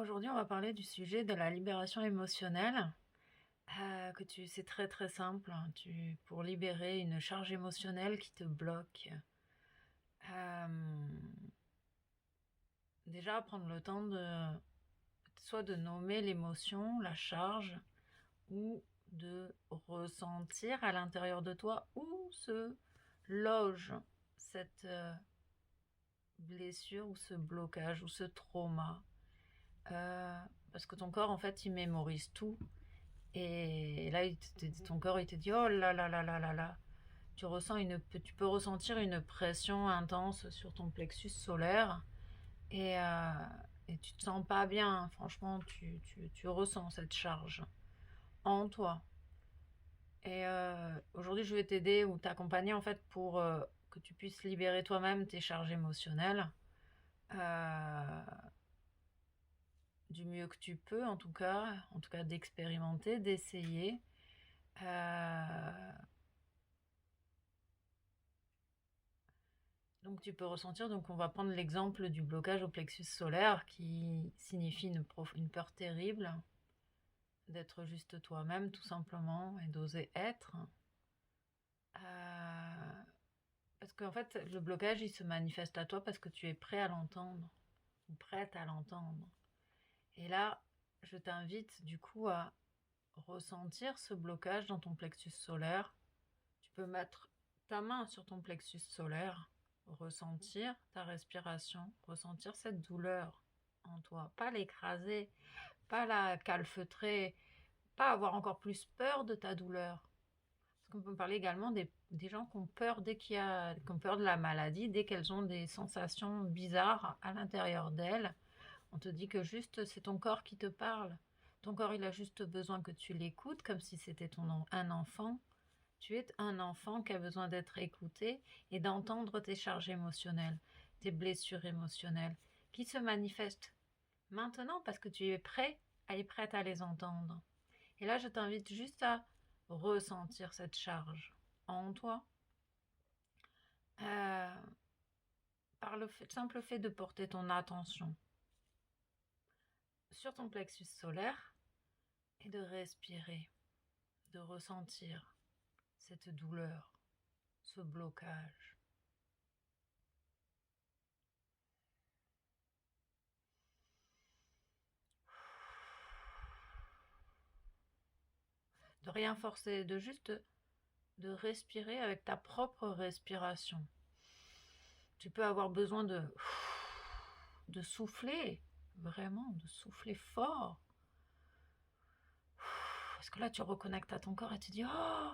Aujourd'hui, on va parler du sujet de la libération émotionnelle. C'est très très simple, hein. Pour libérer une charge émotionnelle qui te bloque. Euh, Déjà, prendre le temps de soit de nommer l'émotion, la charge, ou de ressentir à l'intérieur de toi où se loge cette blessure ou ce blocage ou ce trauma. Parce que ton corps, en fait, il mémorise tout. Et là, ton corps, il te dit, oh là là là là là là. Tu peux ressentir une pression intense sur ton plexus solaire et, euh, et tu te sens pas bien. Franchement, tu ressens cette charge en toi. Et aujourd'hui, je vais t'aider ou t'accompagner en fait pour que tu puisses libérer toi-même tes charges émotionnelles euh, du mieux que tu peux, en tout cas d'expérimenter, d'essayer. Euh, Donc tu peux ressentir, donc on va prendre l'exemple du blocage au plexus solaire qui signifie une peur terrible d'être juste toi-même tout simplement et d'oser être. Euh, Parce qu'en fait le blocage il se manifeste à toi parce que tu es prêt à l'entendre ou prête à l'entendre. Et là je t'invite du coup à ressentir ce blocage dans ton plexus solaire. Tu peux mettre ta main sur ton plexus solaire, ressentir ta respiration, ressentir cette douleur en toi. Pas l'écraser, pas la calfeutrer, pas avoir encore plus peur de ta douleur. Parce qu'on peut parler également des gens qui ont peur qui ont peur de la maladie, dès qu'elles ont des sensations bizarres à l'intérieur d'elles. On te dit que juste c'est ton corps qui te parle. Ton corps, il a juste besoin que tu l'écoutes comme si c'était un enfant. Tu es un enfant qui a besoin d'être écouté et d'entendre tes charges émotionnelles, tes blessures émotionnelles, qui se manifestent maintenant parce que tu es prêt, elle est prête à les entendre. Et là, je t'invite juste à ressentir cette charge en toi, euh, par simple fait de porter ton attention sur ton plexus solaire et de respirer, de ressentir cette douleur, ce blocage. De rien forcer, de juste de respirer avec ta propre respiration. Tu peux avoir besoin de souffler, vraiment, de souffler fort. Parce que là, tu reconnectes à ton corps et tu dis, oh,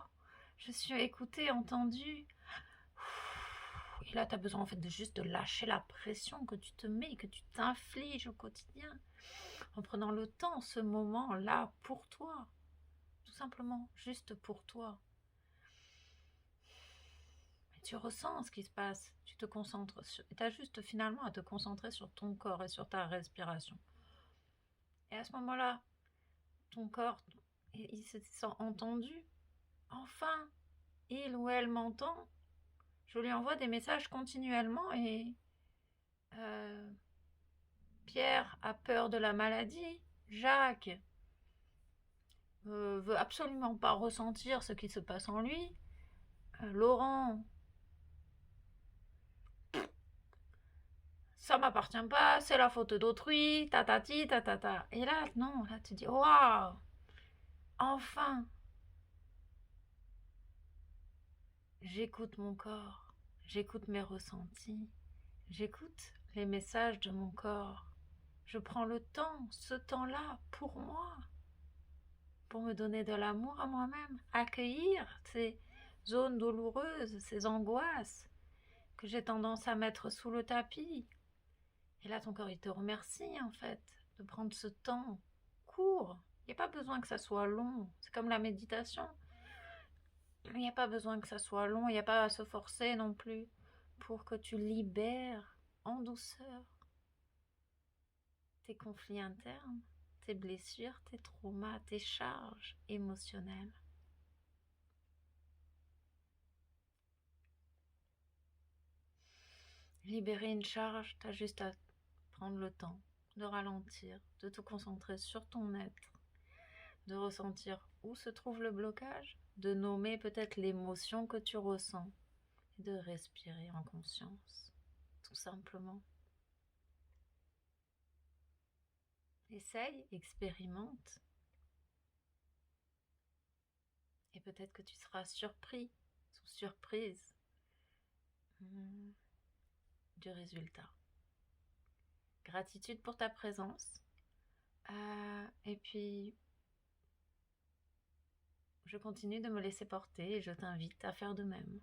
je suis écoutée, entendue. Et là, tu as besoin en fait de juste de lâcher la pression que tu te mets, que tu t'infliges au quotidien, en prenant le temps, ce moment-là, pour toi. Tout simplement, juste pour toi. Et tu ressens ce qui se passe, tu te concentres sur... Tu as juste finalement à te concentrer sur ton corps et sur ta respiration. Et à ce moment-là, ton corps, il se sent entendu. Enfin, il ou elle m'entend. Je lui envoie des messages continuellement et euh, Pierre a peur de la maladie. Jacques veut absolument pas ressentir ce qui se passe en lui. Laurent, ça m'appartient pas, c'est la faute d'autrui, tatati, tatata. Et là, non, là tu dis, waouh, enfin, j'écoute mon corps, j'écoute mes ressentis, j'écoute les messages de mon corps. Je prends le temps, ce temps-là, pour moi, pour me donner de l'amour à moi-même, accueillir ces zones douloureuses, ces angoisses que j'ai tendance à mettre sous le tapis. Et là, ton corps, il te remercie, en fait, de prendre ce temps court. Il n'y a pas besoin que ça soit long. C'est comme la méditation. Il n'y a pas besoin que ça soit long. Il n'y a pas à se forcer non plus pour que tu libères en douceur tes conflits internes, tes blessures, tes traumas, tes charges émotionnelles. Libérer une charge, tu as juste à prendre le temps de ralentir, de te concentrer sur ton être, de ressentir où se trouve le blocage, de nommer peut-être l'émotion que tu ressens et de respirer en conscience, tout simplement. Essaye, expérimente et peut-être que tu seras surpris ou surprise du résultat. Gratitude pour ta présence. Et puis, je continue de me laisser porter et je t'invite à faire de même.